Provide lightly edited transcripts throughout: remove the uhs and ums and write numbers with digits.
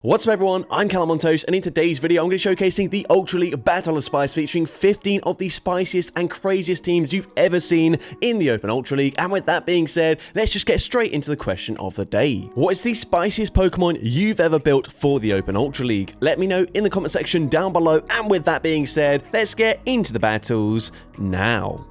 What's up everyone, I'm CallumOnToast, and in today's video I'm going to be showcasing the Ultra League Battle of Spice featuring 15 of the spiciest and craziest teams you've ever seen in the Open Ultra League. And with that being said, let's just get straight into the question of the day. What is the spiciest Pokemon you've ever built for the Open Ultra League? Let me know in the comment section down below, and with that being said, let's get into the battles now.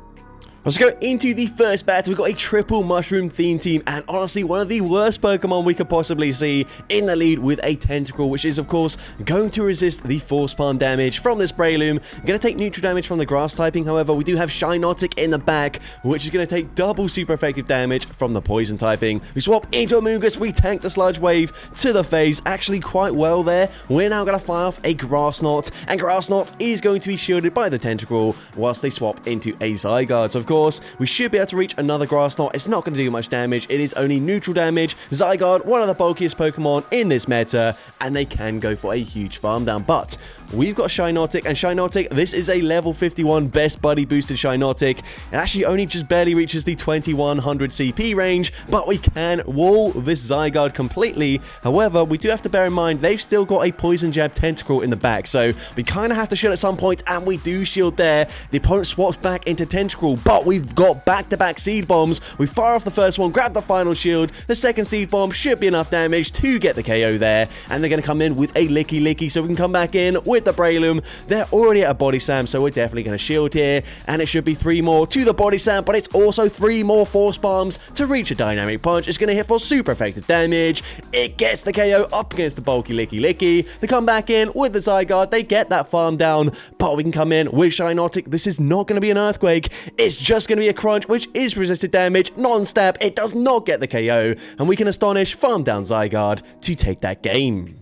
Let's go into the first battle. We've got a triple mushroom theme team, and honestly one of the worst Pokemon we could possibly see in the lead with a Tentacruel, which is of course going to resist the Force Palm damage from this Breloom. Going to take neutral damage from the grass typing. However, we do have Shiinotic in the back, which is going to take double super effective damage from the poison typing. We swap into a Amoonguss. We tank the Sludge Wave to the face actually quite well there. We're now going to fire off a Grass Knot, and Grass Knot is going to be shielded by the Tentacruel whilst they swap into a Zygarde. So of course, we should be able to reach another Grass Knot. It's not going to do much damage. It is only neutral damage. Zygarde, one of the bulkiest Pokemon in this meta, and they can go for a huge farm down. But we've got Shiinotic, and Shiinotic, this is a level 51 best buddy boosted Shiinotic. It actually only just barely reaches the 2100 CP range, but we can wall this Zygarde completely. However, we do have to bear in mind they've still got a Poison Jab Tentacruel in the back, so we kind of have to shield at some point, and we do shield there. The opponent swaps back into Tentacruel, but we've got back-to-back Seed Bombs. We fire off the first one, grab the final shield. The second Seed Bomb should be enough damage to get the KO there, and they're going to come in with a Licky, so we can come back in with the Breloom. They're already at a Body Slam, so we're definitely going to shield here, and it should be 3 more to the Body Slam, but it's also 3 more Force Bombs to reach a Dynamic Punch. It's going to hit for super effective damage. It gets the KO up against the bulky Licky. They come back in with the Zygarde. They get that farm down, but we can come in with Shiinotic. This is not going to be an Earthquake. It's just going to be a Crunch, which is resisted damage, non-stab. It does not get the KO, and we can Astonish, farm down Zygarde to take that game.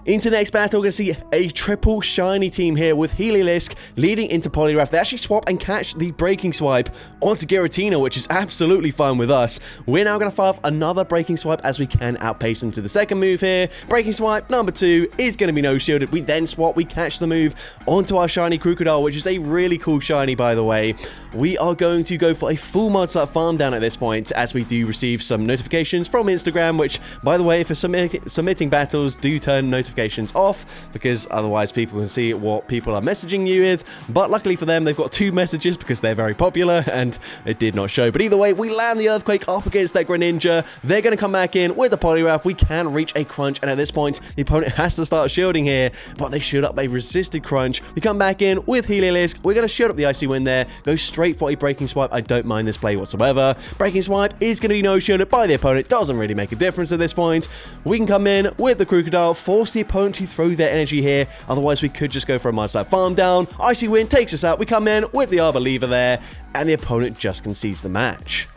Into the next battle, we're going to see a triple shiny team here with Heliolisk leading into Poliwrath. They actually swap and catch the Breaking Swipe onto Giratina, which is absolutely fine with us. We're now going to fire off another Breaking Swipe as we can outpace them to the second move here. Breaking Swipe number 2 is going to be no shielded. We then swap, we catch the move onto our shiny Crocodile, which is a really cool shiny, by the way. We are going to go for a full Mudslap farm down at this point, as we do receive some notifications from Instagram, which, by the way, for submitting battles, do turn notifications off, because otherwise people can see what people are messaging you with. But luckily for them, they've got 2 messages because they're very popular, and it did not show. But either way, we land the Earthquake up against that Greninja. They're going to come back in with the Poliwrath. We can reach a Crunch, and at this point, the opponent has to start shielding here, but they shield up a resisted Crunch. We come back in with Heliolisk. We're going to shield up the Icy Wind there, go straight for a Breaking Swipe. I don't mind this play whatsoever. Breaking Swipe is going to be no shielded by the opponent. Doesn't really make a difference at this point. We can come in with the Crocodile, force the opponent to throw their energy here. Otherwise, we could just go for a Mudslap farm down. Icy Wind takes us out. We come in with the Arbor Lever there, and the opponent just concedes the match.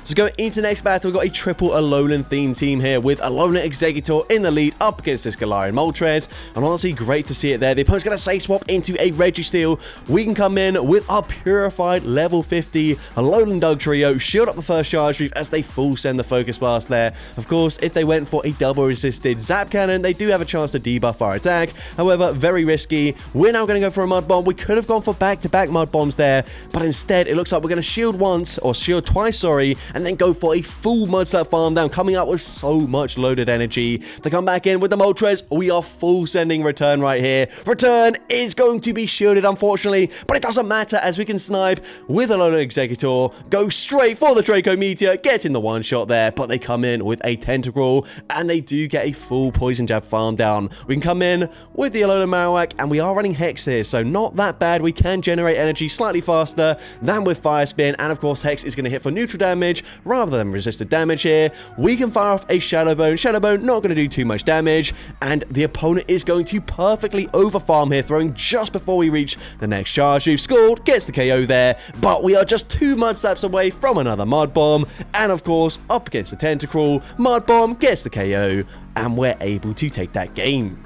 So going into the next battle, we've got a triple Alolan theme team here with Alolan Exeggutor in the lead up against this Galarian Moltres. And honestly, great to see it there. The opponent's going to Safe Swap into a Registeel. We can come in with our purified level 50 Alolan Dug Trio, shield up the first Charge Move as they full send the Focus Blast there. Of course, if they went for a double resisted Zap Cannon, they do have a chance to debuff our attack. However, very risky. We're now going to go for a Mud Bomb. We could have gone for back-to-back Mud Bombs there, but instead, it looks like we're going to shield once, or shield twice, sorry, and then go for a full Mudslap farm down, coming up with so much loaded energy. They come back in with the Moltres. We are full sending Return right here. Return is going to be shielded, unfortunately, but it doesn't matter as we can snipe with Alolan Exeggutor, go straight for the Draco Meteor, get in the one shot there, but they come in with a Tentacruel, and they do get a full Poison Jab farm down. We can come in with the Alolan Marowak, and we are running Hex here, so not that bad. We can generate energy slightly faster than with Fire Spin, and of course Hex is going to hit for neutral damage rather than resisted damage here. We can fire off a Shadow Bone. Shadow Bone not going to do too much damage, and the opponent is going to perfectly overfarm here, throwing just before we reach the next Charge Move. Scored, gets the KO there, but we are just 2 Mud Slaps away from another Mud Bomb, and of course, up against the Tentacruel, Mud Bomb gets the KO, and we're able to take that game.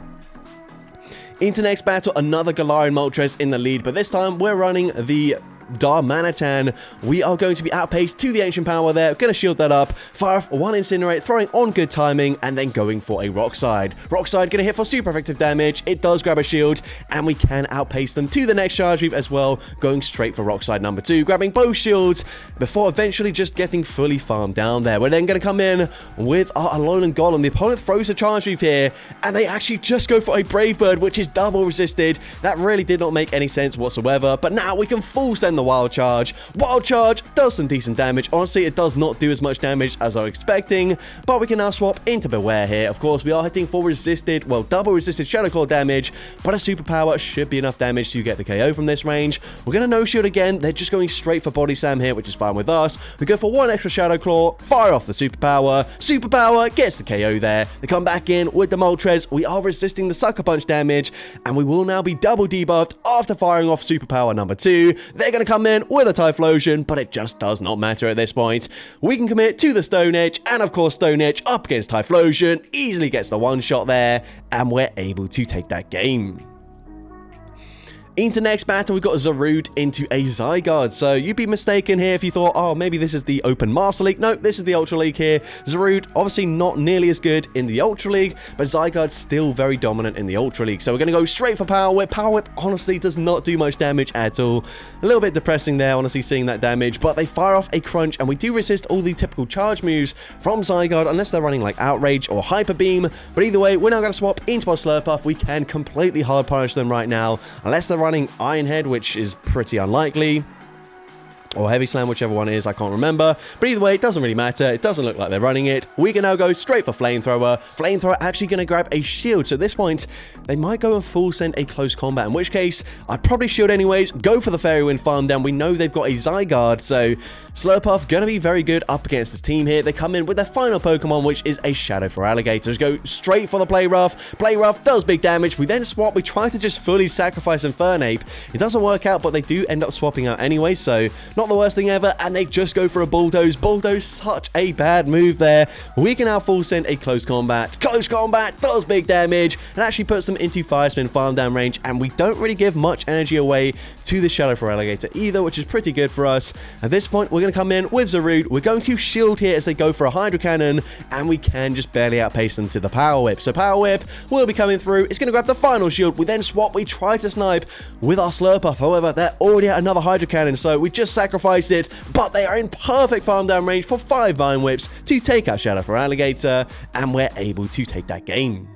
Into next battle, another Galarian Moltres in the lead, but this time we're running the Darmanitan, we are going to be outpaced to the Ancient Power there. Going to shield that up, fire off one Incinerate, throwing on good timing, and then going for a Rock Slide. Rock Slide going to hit for super effective damage. It does grab a shield, and we can outpace them to the next charge move as well, going straight for Rock Slide number 2, grabbing both shields before eventually just getting fully farmed down there. We're then going to come in with our Alolan Golem. The opponent throws a charge move here, and they actually just go for a Brave Bird, which is double resisted. That really did not make any sense whatsoever, but now we can full send the Wild Charge. Wild Charge does some decent damage. Honestly, it does not do as much damage as I was expecting, but we can now swap into Bewear here. Of course, we are hitting for resisted, well, double resisted Shadow Claw damage, but a superpower should be enough damage to get the KO from this range. We're going to no shield again. They're just going straight for Body Slam here, which is fine with us. We go for one extra Shadow Claw, fire off the superpower. Superpower gets the KO there. They come back in with the Moltres. We are resisting the Sucker Punch damage, and we will now be double debuffed after firing off superpower number 2. They're going to come in with a Typhlosion, but it just does not matter at this point. We can commit to the Stone Edge, and of course Stone Edge up against Typhlosion easily gets the one shot there, and we're able to take that game. Into next battle, we've got Zarude into a Zygarde. So you'd be mistaken here if you thought, oh, maybe this is the Open Master League. No, this is the Ultra League here. Zarude, obviously not nearly as good in the Ultra League, but Zygarde's still very dominant in the Ultra League. So we're going to go straight for Power Whip. Power Whip honestly does not do much damage at all. A little bit depressing there, honestly, seeing that damage, but they fire off a Crunch, and we do resist all the typical charge moves from Zygarde, unless they're running like Outrage or Hyper Beam. But either way, we're now going to swap into our Slurpuff. We can completely hard punish them right now, unless they're running Iron Head, which is pretty unlikely, or Heavy Slam, whichever one it is, I can't remember. But either way, it doesn't really matter. It doesn't look like they're running it. We can now go straight for Flamethrower. Flamethrower actually going to grab a shield. So at this point, they might go and full send a close combat, in which case, I'd probably shield anyways, go for the Fairy Wind farm down. We know they've got a Zygarde, so Slurpuff going to be very good up against this team here. They come in with their final Pokemon, which is a Shadow for Alligators. Go straight for the Play Rough. Play Rough does big damage. We then swap. We try to just fully sacrifice Infernape. It doesn't work out, but they do end up swapping out anyway, so not the worst thing ever, and they just go for a Bulldoze. Bulldoze, such a bad move there. We can now full send a Close Combat. Close Combat does big damage, and actually puts them into 5-spin farm down range, and we don't really give much energy away to the Shadow for Alligator either, which is pretty good for us. At this point, we're going to come in with Zarude. We're going to shield here as they go for a Hydro Cannon, and we can just barely outpace them to the Power Whip. So Power Whip will be coming through. It's going to grab the final shield. We then swap. We try to snipe with our Slurpuff. However, they're already at another Hydro Cannon, so we just sacrificed it, but they are in perfect farm down range for 5 Vine Whips to take out Shadow for Alligator, and we're able to take that game.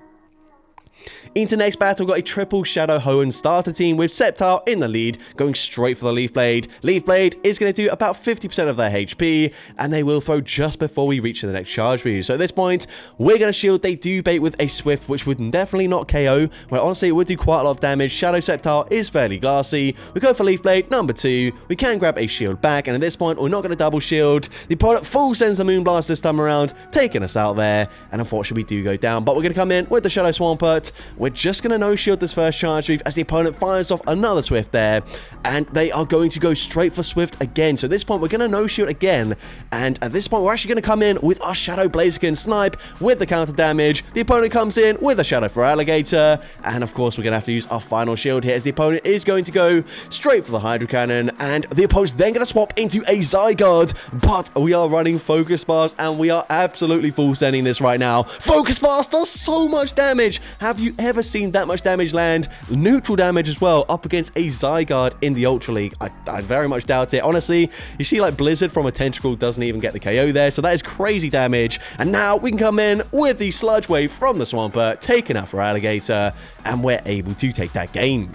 Into next battle, we've got a triple Shadow Hoenn starter team with Sceptile in the lead, going straight for the Leaf Blade. Leaf Blade is going to do about 50% of their HP, and they will throw just before we reach the next charge move. So at this point, we're going to shield. They do bait with a Swift, which would definitely not KO, where honestly it would do quite a lot of damage. Shadow Sceptile is fairly glassy. We go for Leaf Blade number 2. We can grab a shield back, and at this point, we're not going to double shield. The opponent full sends the Moonblast this time around, taking us out there, and unfortunately we do go down. But we're going to come in with the Shadow Swampert. We're just going to no-shield this first charge move as the opponent fires off another Swift there, and they are going to go straight for Swift again. So at this point, we're going to no-shield again, and at this point, we're actually going to come in with our Shadow Blaziken Snipe with the counter damage. The opponent comes in with a Shadow for Alligator, and of course, we're going to have to use our final shield here as the opponent is going to go straight for the Hydro Cannon, and the opponent's then going to swap into a Zygarde, but we are running Focus Blast, and we are absolutely full sending this right now. Focus Blast does so much damage. Have you ever seen that much damage land? Neutral damage as well up against a Zygarde in the Ultra League. I very much doubt it. Honestly, you see like Blizzard from a Tentacle doesn't even get the KO there, so that is crazy damage. And now we can come in with the Sludge Wave from the Swampert, taken out for Alligator, and we're able to take that game.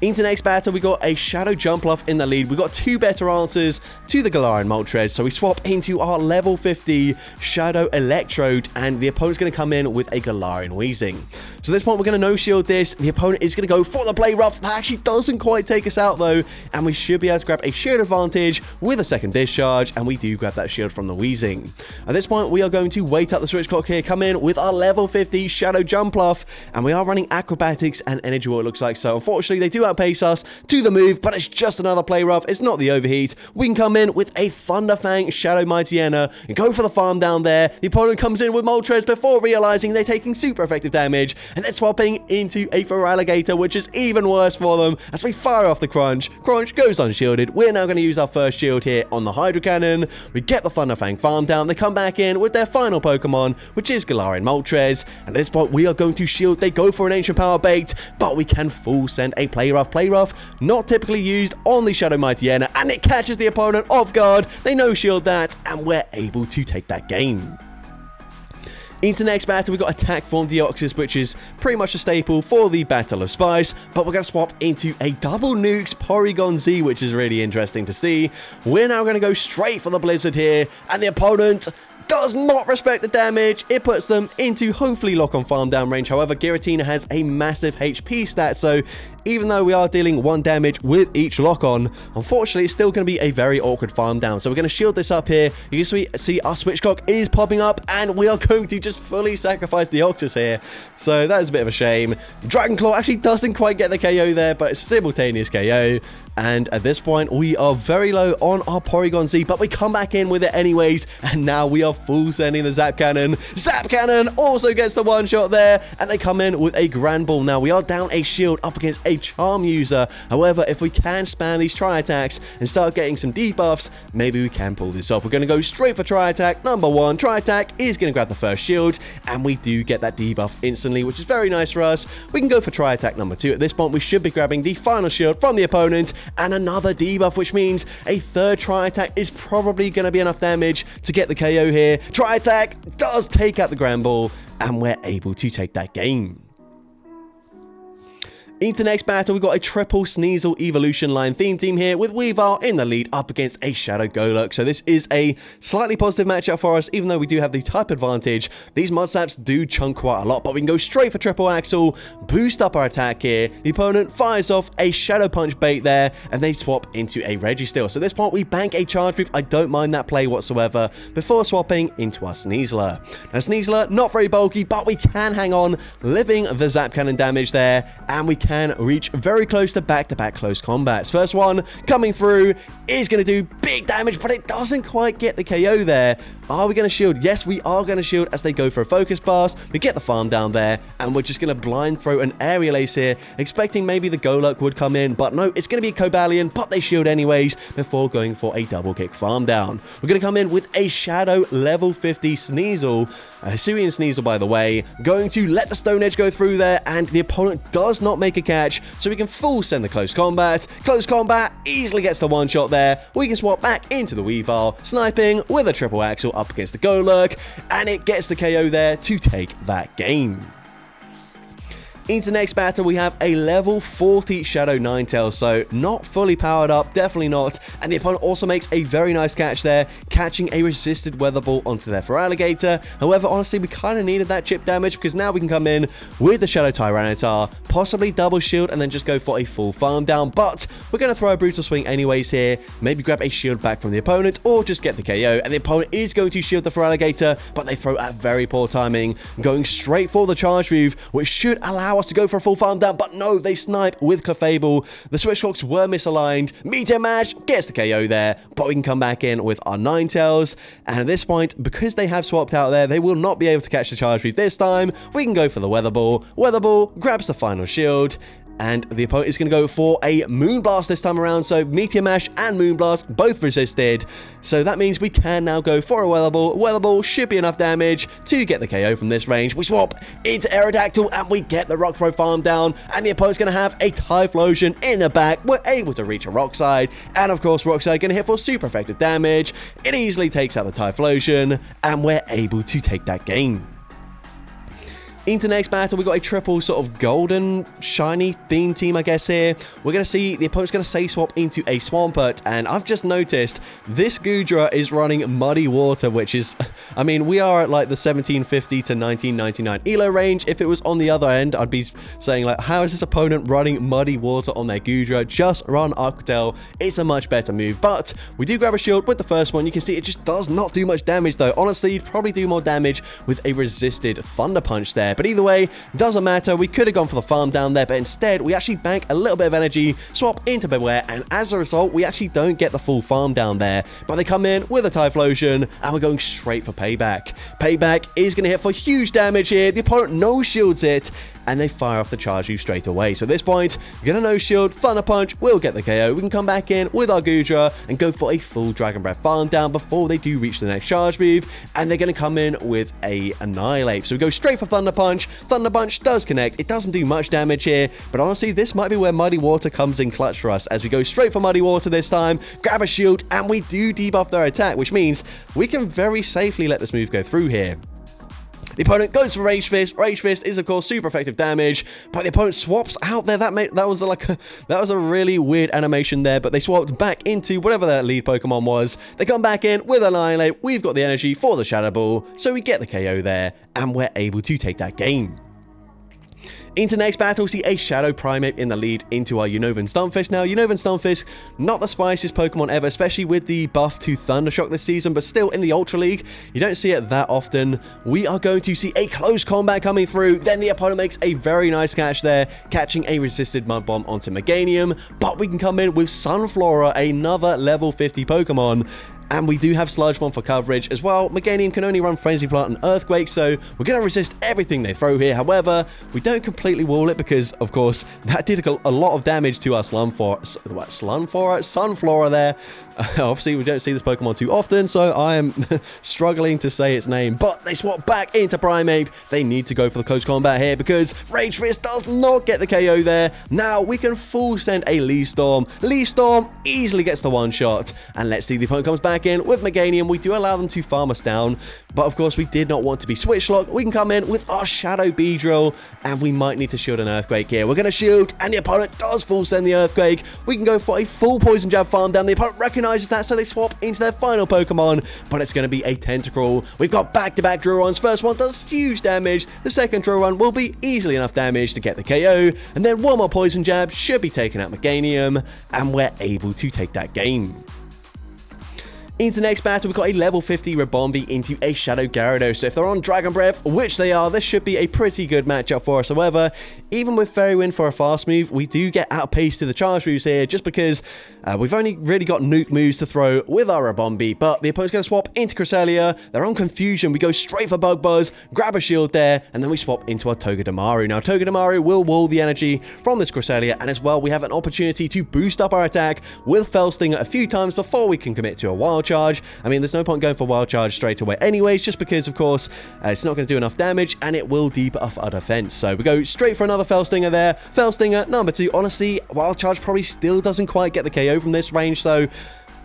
Into next battle, we got a Shadow Jumpluff in the lead. We got 2 better answers to the Galarian Moltres, so we swap into our level 50 Shadow Electrode, and the opponent's going to come in with a Galarian Weezing. So at this point, we're going to no-shield this. The opponent is going to go for the Play Rough. That actually doesn't quite take us out, though, and we should be able to grab a shield advantage with a second discharge, and we do grab that shield from the Weezing. At this point, we are going to wait up the switch clock here, come in with our level 50 Shadow Jumpluff, and we are running Acrobatics and Energy War, it looks like. So unfortunately, they do outpace us to the move, but it's just another Play Rough. It's not the Overheat. We can come in with a Thunderfang Shadow Mightyena and go for the farm down there. The opponent comes in with Moltres before realizing they're taking super effective damage, and then swapping into a Feraligatr, which is even worse for them as we fire off the Crunch. Crunch goes unshielded. We're now going to use our first shield here on the Hydro Cannon. We get the Thunderfang farm down. They come back in with their final Pokemon, which is Galarian Moltres. And at this point, we are going to shield. They go for an Ancient Power bait, but we can full send a Play Rough. Play Rough, not typically used on the Shadow Mightyena, and it catches the opponent off guard. They no-shield that, and we're able to take that game. Into the next battle, we've got Attack Form Deoxys, which is pretty much a staple for the Battle of Spice, but we're going to swap into a Double Nukes Porygon-Z, which is really interesting to see. We're now going to go straight for the Blizzard here, and the opponent does not respect the damage. It puts them into hopefully lock-on farm down range. However, Giratina has a massive HP stat, so even though we are dealing 1 damage with each lock-on, unfortunately, it's still going to be a very awkward farm down. So we're going to shield this up here. You can see our Switch Clock is popping up, and we are going to just fully sacrifice the Deoxys here. So that is a bit of a shame. Dragon Claw actually doesn't quite get the KO there, but it's a simultaneous KO. And at this point, we are very low on our Porygon-Z, but we come back in with it anyways, and now we are full sending the Zap Cannon. Zap Cannon also gets the one-shot there, and they come in with a Grand Ball. Now, we are down a shield up against a Charm user. However, if we can spam these Tri-Attacks and start getting some debuffs, maybe we can pull this off. We're going to go straight for Tri-Attack. Number 1, Tri-Attack is going to grab the first shield, and we do get that debuff instantly, which is very nice for us. We can go for Tri-Attack number 2. At this point, we should be grabbing the final shield from the opponent, and another debuff, which means a third Tri-Attack is probably going to be enough damage to get the KO here. Tri-Attack does take out the Grand Ball, and we're able to take that game. Into the next battle, we've got a triple Sneasel Evolution Line theme team here with Weavile in the lead up against a Shadow Golurk. So this is a slightly positive matchup for us, even though we do have the type advantage. These Mudslaps do chunk quite a lot, but we can go straight for Triple Axle, boost up our attack here. The opponent fires off a Shadow Punch bait there, and they swap into a Registeel. So at this point, we bank a Charge Move. I don't mind that play whatsoever before swapping into our Sneasler. Now, Sneasler, not very bulky, but we can hang on, living the Zap Cannon damage there, and we can reach very close to back-to-back close combats. First one coming through is going to do big damage, but it doesn't quite get the KO there. Are we going to shield? Yes, we are going to shield as they go for a Focus Blast. We get the farm down there, and we're just going to blind throw an Aerial Ace here, expecting maybe the Golurk would come in, but no, it's going to be a Cobalion, but they shield anyways before going for a double kick farm down. We're going to come in with a Shadow level 50 Sneasel. Hisuian Sneasel, by the way, going to let the Stone Edge go through there, and the opponent does not make a catch, so we can full send the Close Combat. Close Combat easily gets the one-shot there. We can swap back into the Weavile, sniping with a Triple Axle up against the Golurk, and it gets the KO there to take that game. Into the next battle, we have a level 40 Shadow Ninetales, so not fully powered up, definitely not, and the opponent also makes a very nice catch there, catching a resisted Weather Ball onto their Feraligatr. However, honestly, we kind of needed that chip damage because now we can come in with the Shadow Tyranitar, possibly double shield, and then just go for a full farm down, but we're going to throw a Brutal Swing anyways here, maybe grab a shield back from the opponent, or just get the KO, and the opponent is going to shield the Feraligatr, but they throw at very poor timing, going straight for the Charge Move, which should allow us to go for a full farm down, but no, they snipe with Clefable. The Switch Clocks were misaligned. Meteor Mash gets the KO there, but we can come back in with our Ninetales, and at this point, because they have swapped out there, they will not be able to catch the Charge Move this time. We can go for the Weather Ball. Weather Ball grabs the final shield, and the opponent is going to go for a Moonblast this time around, so Meteor Mash and Moonblast both resisted, so that means we can now go for a Weather Ball. Weather Ball should be enough damage to get the KO from this range. We swap into Aerodactyl, and we get the Rock Throw farm down, and the opponent's going to have a Typhlosion in the back. We're able to reach a Rock Slide, and of course Rock Slide going to hit for super effective damage. It easily takes out the Typhlosion, and we're able to take that game. Into next battle, we got a triple sort of golden, shiny theme team, I guess, here. We're going to see the opponent's going to say swap into a Swampert, and I've just noticed this Goodra is running Muddy Water, which is, I mean, we are at like the 1750 to 1999 ELO range. If it was on the other end, I'd be saying like, how is this opponent running Muddy Water on their Goodra? Just run Aquatel. It's a much better move, but we do grab a shield with the first one. You can see it just does not do much damage though. Honestly, you'd probably do more damage with a resisted Thunder Punch there. But either way, doesn't matter. We could have gone for the farm down there, but instead we actually bank a little bit of energy, swap into Bewear, and as a result, we actually don't get the full farm down there. But they come in with a Typhlosion, and we're going straight for Payback. Payback is going to hit for huge damage here. The opponent no shields it, and they fire off the charge move straight away. So at this point, we're going to no shield, Thunder Punch will get the KO. We can come back in with our Goodra and go for a full Dragon Breath farm down before they do reach the next charge move, and they're going to come in with a Annihilate. So we go straight for Thunder Punch. Thunder Punch does connect. It doesn't do much damage here, but honestly, this might be where Muddy Water comes in clutch for us, as we go straight for Muddy Water this time, grab a shield, and we do debuff their attack, which means we can very safely let this move go through here. The opponent goes for Rage Fist. Rage Fist is, of course, super effective damage, but the opponent swaps out there. That was a really weird animation there, but they swapped back into whatever their lead Pokemon was. They come back in with Annihilate. We've got the energy for the Shadow Ball, so we get the KO there, and we're able to take that game. Into next battle, see a Shadow Primeape in the lead into our Unova Stunfisk. Now, Unova Stunfisk, not the spiciest Pokemon ever, especially with the buff to Thundershock this season, but still in the Ultra League, you don't see it that often. We are going to see a close combat coming through. Then the opponent makes a very nice catch there, catching a resisted Mud Bomb onto Meganium, but we can come in with Sunflora, another level 50 Pokemon. And we do have Sludge Bomb for coverage as well. Meganium can only run Frenzy Plant and Earthquake, so we're going to resist everything they throw here. However, we don't completely wall it because, of course, that did a lot of damage to our Sunflora there. Obviously, we don't see this Pokemon too often, so I am struggling to say its name. But they swap back into Primeape. They need to go for the close combat here because Rage Fist does not get the KO there. Now we can full send a Leaf Storm. Leaf Storm easily gets the one shot. And let's see, the opponent comes back in with Meganium. We do allow them to farm us down, but of course we did not want to be Switch Lock. We can come in with our Shadow Beedrill, and we might need to shield an Earthquake here. We're going to shield, and the opponent does full send the Earthquake. We can go for a full Poison Jab farm down. The opponent recognizes that, so they swap into their final Pokemon, but it's going to be a Tentacruel. We've got back-to-back Drill Runs. First one does huge damage. The second Drill Run will be easily enough damage to get the KO, and then one more Poison Jab should be taking out Meganium, and we're able to take that game. Into the next battle, we've got a level 50 Ribombee into a Shadow Gyarados. So if they're on Dragon Breath, which they are, this should be a pretty good matchup for us. However, even with Fairy Wind for a fast move, we do get outpaced to the charge moves here, just because we've only really got nuke moves to throw with our Ribombee. But the opponent's going to swap into Cresselia. They're on Confusion. We go straight for Bug Buzz, grab a shield there, and then we swap into our Togedemaru. Now, Togedemaru will wall the energy from this Cresselia, and as well, we have an opportunity to boost up our attack with Fell Stinger a few times before we can commit to a Wild Charge. I mean, there's no point going for Wild Charge straight away anyways, just because, of course, it's not going to do enough damage, and it will debuff our defense. So we go straight for another Fell Stinger there. Fell Stinger, number 2. Honestly, Wild Charge probably still doesn't quite get the KO from this range, so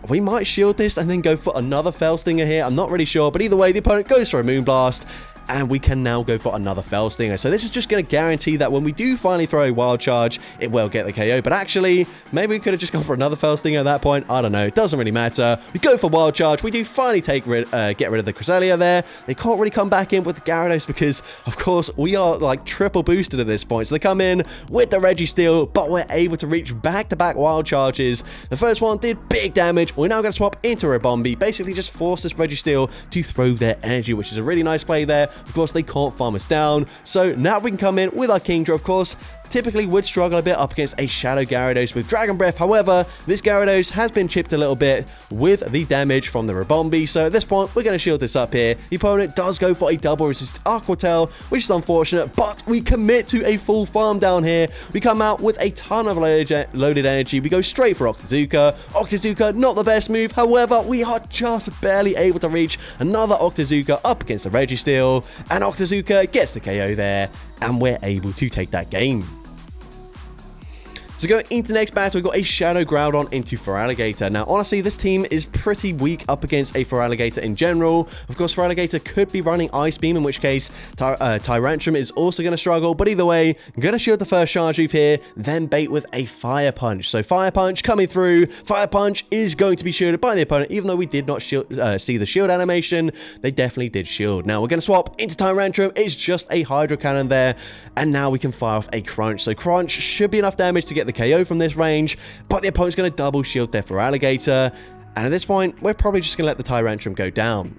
we might shield this and then go for another Fell Stinger here. I'm not really sure, but either way, the opponent goes for a Moonblast, and we can now go for another Fell Stinger. So this is just going to guarantee that when we do finally throw a Wild Charge, it will get the KO. But actually, maybe we could have just gone for another Fell Stinger at that point. I don't know. It doesn't really matter. We go for Wild Charge. We do finally get rid of the Cresselia there. They can't really come back in with the Gyarados because, of course, we are like triple boosted at this point. So they come in with the Registeel, but we're able to reach back-to-back Wild Charges. The first one did big damage. We're now going to swap into Ribombee. Basically, just force this Registeel to throw their energy, which is a really nice play there. Of course, they can't farm us down. So now we can come in with our Kingdra, of course. Typically would struggle a bit up against a Shadow Gyarados with Dragon Breath. However, this Gyarados has been chipped a little bit with the damage from the Ribombee. So at this point, we're going to shield this up here. The opponent does go for a double resist Aqua Tail, which is unfortunate, but we commit to a full farm down here. We come out with a ton of loaded energy. We go straight for Octazooka. Octazooka, not the best move. However, we are just barely able to reach another Octazooka up against the Registeel, and Octazooka gets the KO there, and we're able to take that game. So going into the next battle, we've got a Shadow Groudon into Feraligatr. Now, honestly, this team is pretty weak up against a Feraligatr in general. Of course, Feraligatr could be running Ice Beam, in which case Tyranitar is also going to struggle. But either way, I'm going to shield the first charge move here, then bait with a Fire Punch. So Fire Punch coming through. Fire Punch is going to be shielded by the opponent. Even though we did not see the shield animation, they definitely did shield. Now, we're going to swap into Tyranitar. It's just a Hydro Cannon there. And now we can fire off a Crunch. So Crunch should be enough damage to get the KO from this range, but the opponent's going to double shield their Feraligatr, and at this point, we're probably just going to let the Tyranitar go down.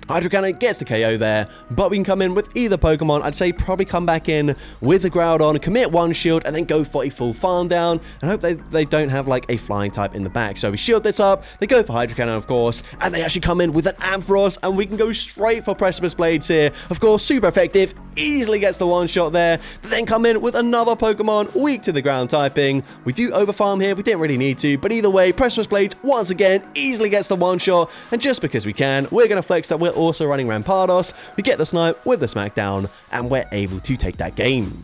Hydro Cannon gets the KO there, but we can come in with either Pokemon. I'd say probably come back in with the Groudon, commit one shield, and then go for a full farm down, and hope they don't have like a flying type in the back. So we shield this up, they go for Hydro Cannon, of course, and they actually come in with an Ampharos, and we can go straight for Precipice Blades here. Of course, super effective. easily gets the one-shot there. They then come in with another Pokemon weak to the ground typing. We do overfarm here, we didn't really need to, but either way, Precipice Blade once again easily gets the one-shot, and just because we can, we're going to flex that we're also running Rampardos. We get the snipe with the smackdown, and we're able to take that game.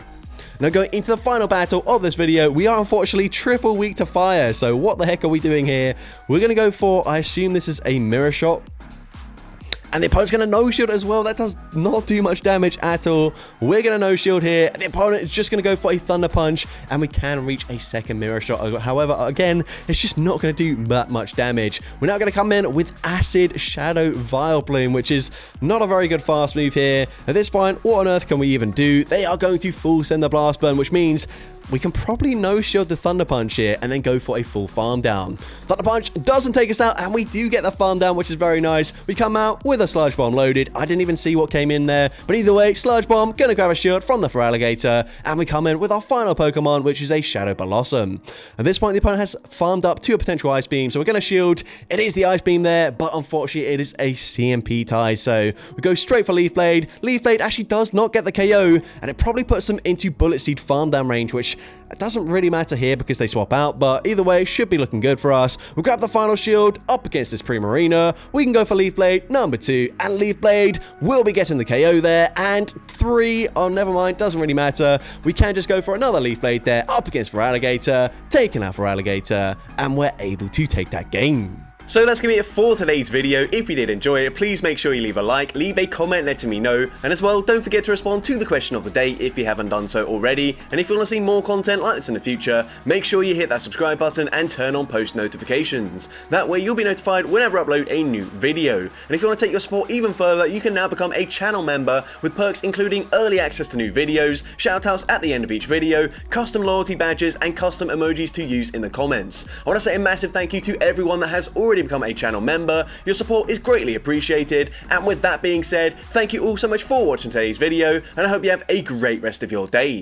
Now going into the final battle of this video, we are unfortunately triple weak to fire, so what the heck are we doing here? We're going to go for, I assume this is a Mirror Shot. And the opponent's going to no-shield as well. That does not do much damage at all. We're going to no-shield here. The opponent is just going to go for a Thunder Punch, and we can reach a second Mirror Shot. However, again, it's just not going to do that much damage. We're now going to come in with Acid Shadow Vileplume, which is not a very good fast move here. At this point, what on earth can we even do? They are going to full send the Blast Burn, which means we can probably no-shield the Thunder Punch here and then go for a full farm down. Thunder Punch doesn't take us out, and we do get the farm down, which is very nice. We come out with a Sludge Bomb loaded. I didn't even see what came in there, but either way, Sludge Bomb, gonna grab a shield from the Feraligatr, and we come in with our final Pokemon, which is a Shadow Blossom. At this point, the opponent has farmed up to a potential Ice Beam, so we're gonna shield. It is the Ice Beam there, but unfortunately, it is a CMP tie, so we go straight for Leaf Blade. Leaf Blade actually does not get the KO, and it probably puts them into Bullet Seed farm down range, which it doesn't really matter here because they swap out, but either way, should be looking good for us. We'll grab the final shield up against this Primarina. We can go for Leaf Blade number 2, and Leaf Blade will be getting the KO there, and 3, oh, never mind, doesn't really matter. We can just go for another Leaf Blade there up against Feraligatr, taking out Feraligatr, and we're able to take that game. So that's going to be it for today's video. If you did enjoy it, please make sure you leave a like, leave a comment letting me know, and as well, don't forget to respond to the question of the day if you haven't done so already. And if you want to see more content like this in the future, make sure you hit that subscribe button and turn on post notifications. That way you'll be notified whenever I upload a new video. And if you want to take your support even further, you can now become a channel member with perks including early access to new videos, shoutouts at the end of each video, custom loyalty badges, and custom emojis to use in the comments. I want to say a massive thank you to everyone that has already become a channel member. Your support is greatly appreciated, and with that being said, thank you all so much for watching today's video, and I hope you have a great rest of your day.